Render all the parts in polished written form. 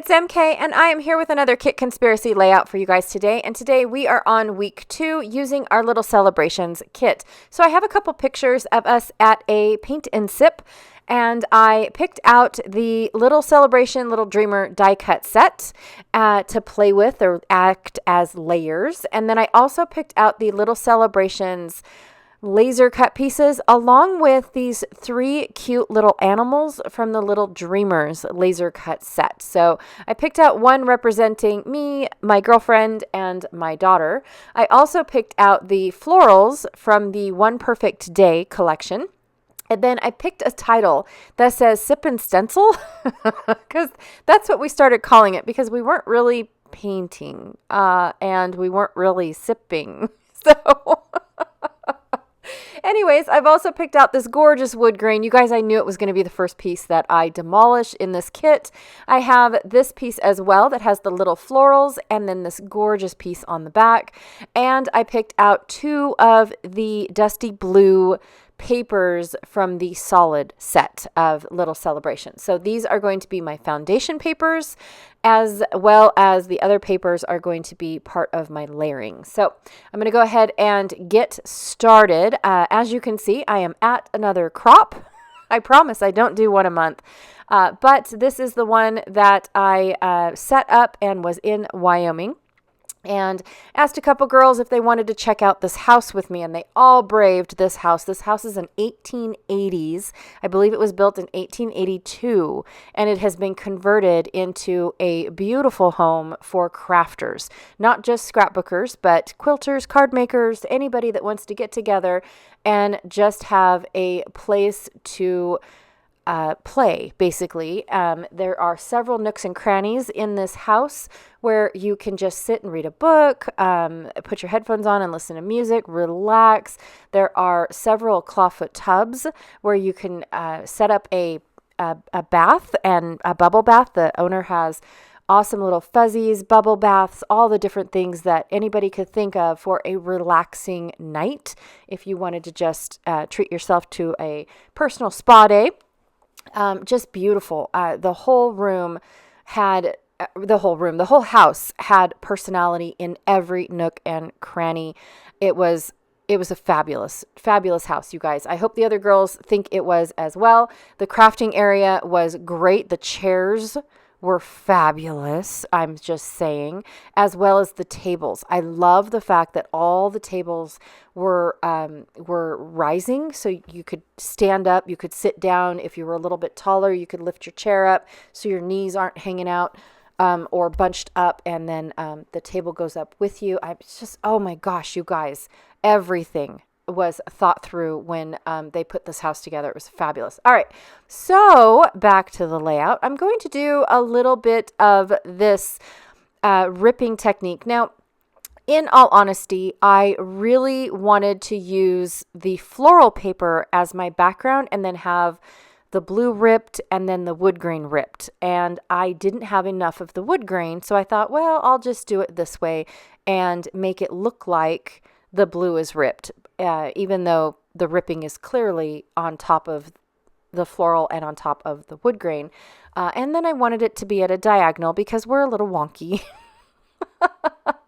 it's MK, and I am here with another Kit Conspiracy layout for you guys today. And today we are on week 2 using our little celebrations kit. So I have a couple pictures of us at a paint and sip, and I picked out the Little Celebration Little Dreamer die cut set to play with or act as layers. And then I also picked out the Little Celebrations laser cut pieces along with these 3 cute little animals from the Little Dreamers laser cut set. So I picked out one representing me, my girlfriend, and my daughter. I also picked out the florals from the One Perfect Day collection. And then I picked a title that says Sip and Stencil because that's what we started calling it because we weren't really painting and we weren't really sipping. So anyways, I've also picked out this gorgeous wood grain. You guys, I knew it was going to be the first piece that I demolished in this kit. I have this piece as well that has the little florals and then this gorgeous piece on the back. And I picked out 2 of the dusty blue papers from the solid set of Little Celebration. So these are going to be my foundation papers, as well as the other papers are going to be part of my layering. So I'm going to go ahead and get started. As you can see, I am at another crop. I promise I don't do one a month. But this is the one that I set up and was in Wyoming. And asked a couple girls if they wanted to check out this house with me, and they all braved this house. This house is an 1880s. I believe it was built in 1882, and it has been converted into a beautiful home for crafters. Not just scrapbookers, but quilters, card makers, anybody that wants to get together and just have a place to play, basically. There are several nooks and crannies in this house where you can just sit and read a book, put your headphones on and listen to music, relax. There are several clawfoot tubs where you can set up a bath and a bubble bath. The owner has awesome little fuzzies, bubble baths, all the different things that anybody could think of for a relaxing night if you wanted to just treat yourself to a personal spa day. Just beautiful. The whole house had personality in every nook and cranny. It was a fabulous house, you guys. I hope the other girls think it was as well. The crafting area was great. The chairs were fabulous, I'm just saying, as well as the tables. I love the fact that all the tables were rising, so you could stand up, you could sit down. If you were a little bit taller, you could lift your chair up so your knees aren't hanging out or bunched up, and then the table goes up with you. Oh my gosh, you guys, everything was thought through when they put this house together. It was fabulous. All right, so back to the layout. I'm going to do a little bit of this ripping technique. Now, in all honesty, I really wanted to use the floral paper as my background and then have the blue ripped and then the wood grain ripped. And I didn't have enough of the wood grain, so I thought, well, I'll just do it this way and make it look like the blue is ripped, even though the ripping is clearly on top of the floral and on top of the wood grain. And then I wanted it to be at a diagonal because we're a little wonky.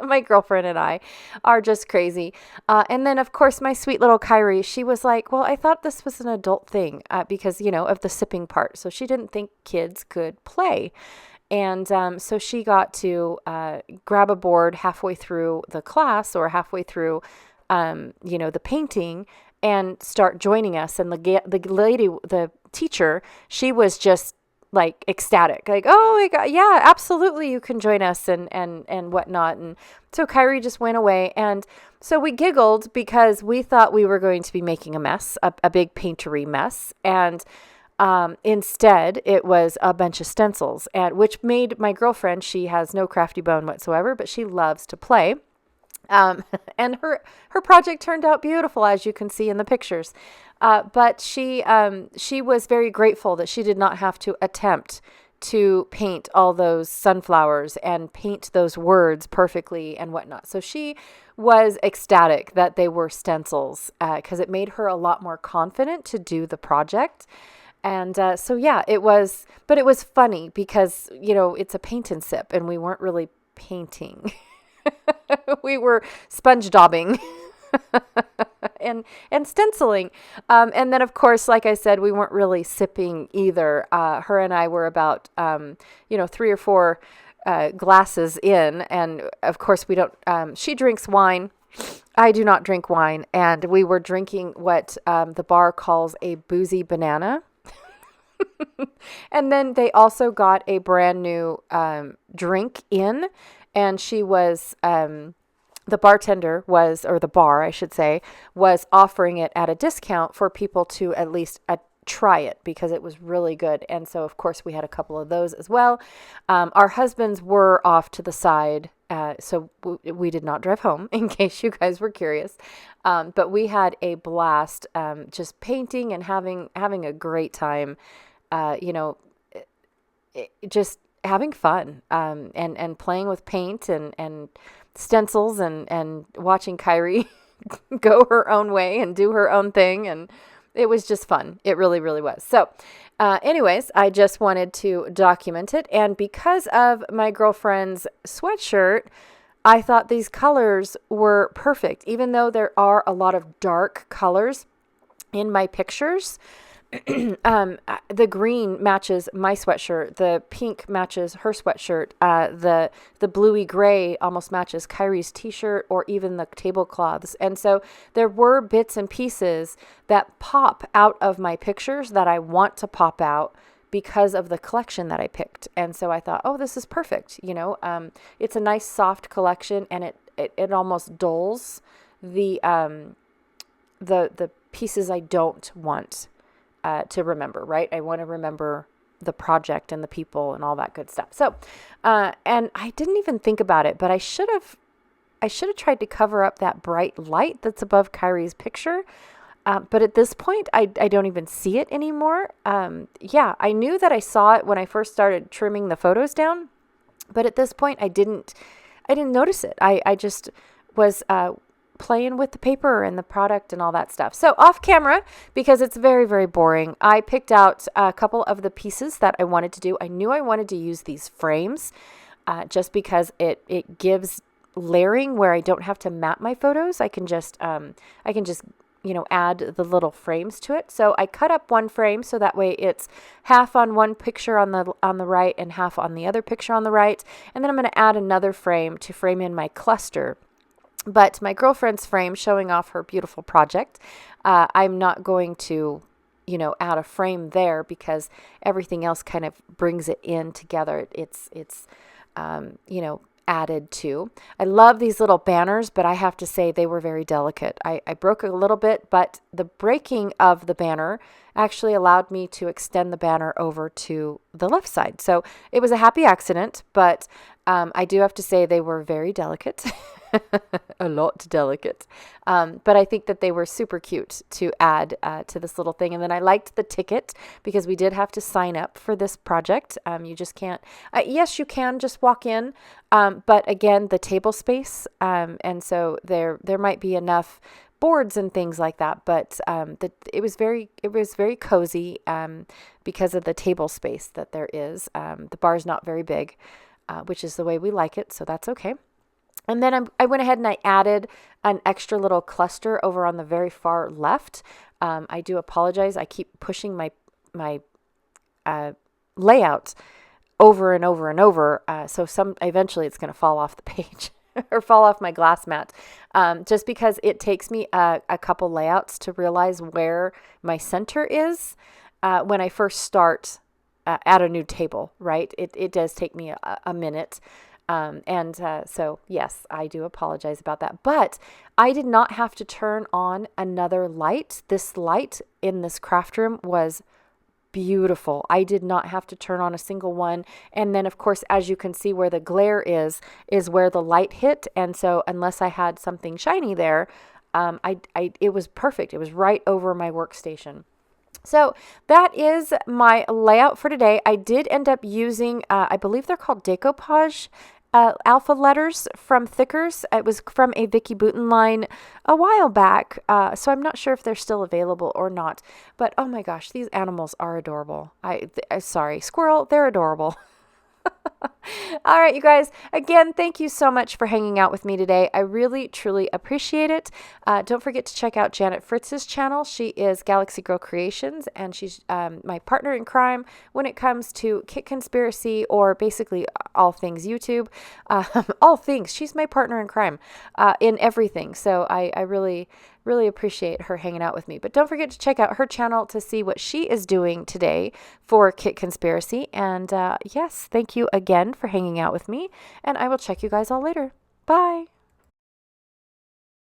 My girlfriend and I are just crazy. And then, of course, my sweet little Kyrie, she was like, well, I thought this was an adult thing because, of the sipping part. So she didn't think kids could play. And so she got to grab a board halfway through the class or halfway through, the painting and start joining us. And the teacher, she was just like ecstatic, like, oh my God, yeah, absolutely, you can join us and whatnot. And so Kyrie just went away. And so we giggled because we thought we were going to be making a mess, a big paintery mess. And instead, it was a bunch of stencils, which made my girlfriend, she has no crafty bone whatsoever, but she loves to play. And her project turned out beautiful, as you can see in the pictures. But she was very grateful that she did not have to attempt to paint all those sunflowers and paint those words perfectly and whatnot. So she was ecstatic that they were stencils because it made her a lot more confident to do the project. And so, yeah, but it was funny because, it's a paint and sip and we weren't really painting. We were sponge daubing and stenciling. And then, of course, like I said, we weren't really sipping either. Her and I were about, 3 or 4 glasses in. And, of course, we don't, she drinks wine. I do not drink wine. And we were drinking what the bar calls a boozy banana. And then they also got a brand new drink in. And she was... the bartender was, or the bar, I should say, was offering it at a discount for people to at least try it because it was really good. And so, of course, we had a couple of those as well. Our husbands were off to the side, so we did not drive home, in case you guys were curious. But we had a blast just painting and having a great time, just having fun and playing with paint and stencils and watching Kyrie go her own way and do her own thing. And it was just fun. It really, really was. So anyways, I just wanted to document it. And because of my girlfriend's sweatshirt, I thought these colors were perfect. Even though there are a lot of dark colors in my pictures, the green matches my sweatshirt. The pink matches her sweatshirt. The bluey gray almost matches Kyrie's t-shirt or even the tablecloths. And so there were bits and pieces that pop out of my pictures that I want to pop out because of the collection that I picked. And so I thought, oh, this is perfect. It's a nice soft collection, and it almost dulls the pieces I don't want to remember, right? I want to remember the project and the people and all that good stuff. So, and I didn't even think about it, but I should have tried to cover up that bright light that's above Kyrie's picture. But at this point, I don't even see it anymore. Yeah, I knew that I saw it when I first started trimming the photos down, but at this point I didn't notice it. I just was, playing with the paper and the product and all that stuff. So off camera, because it's very, very boring, I picked out a couple of the pieces that I wanted to do. I knew I wanted to use these frames just because it gives layering where I don't have to map my photos. I can just add the little frames to it. So I cut up one frame so that way it's half on one picture on the right and half on the other picture on the right. And then I'm going to add another frame to frame in my cluster. But my girlfriend's frame showing off her beautiful project, I'm not going to, add a frame there because everything else kind of brings it in together. It's added to. I love these little banners, but I have to say they were very delicate. I broke a little bit, but the breaking of the banner actually allowed me to extend the banner over to the left side. So it was a happy accident, but I do have to say they were very delicate. A lot delicate. But I think that they were super cute to add to this little thing. And then I liked the ticket because we did have to sign up for this project. You just can't, yes, you can just walk in. But again, the table space. And so there might be enough boards and things like that. But it was very cozy because of the table space that there is. The bar's not very big, which is the way we like it. So that's okay. And then I went ahead and I added an extra little cluster over on the very far left. I do apologize. I keep pushing my layout over and over and over. So eventually it's going to fall off the page or fall off my glass mat. Just because it takes me a couple layouts to realize where my center is when I first start at a new table, right? It does take me a minute. So yes, I do apologize about that, but I did not have to turn on another light. This light in this craft room was beautiful. I did not have to turn on a single one. And then of course, as you can see where the glare is where the light hit. And so unless I had something shiny there, it was perfect. It was right over my workstation. So that is my layout for today. I did end up using, I believe they're called decoupage alpha letters from Thickers. It was from a Vicky Booten line a while back, so I'm not sure if they're still available or not. But oh my gosh, these animals are adorable. Sorry, squirrel, they're adorable. All right, you guys, again, thank you so much for hanging out with me today. I really, truly appreciate it. Don't forget to check out Janet Fritz's channel. She is Galaxy Girl Creations, and she's my partner in crime when it comes to Kit Conspiracy, or basically all things YouTube. All things. She's my partner in crime in everything. So I really appreciate her hanging out with me. But don't forget to check out her channel to see what she is doing today for Kit Conspiracy. And yes, thank you again for hanging out with me. And I will check you guys all later. Bye.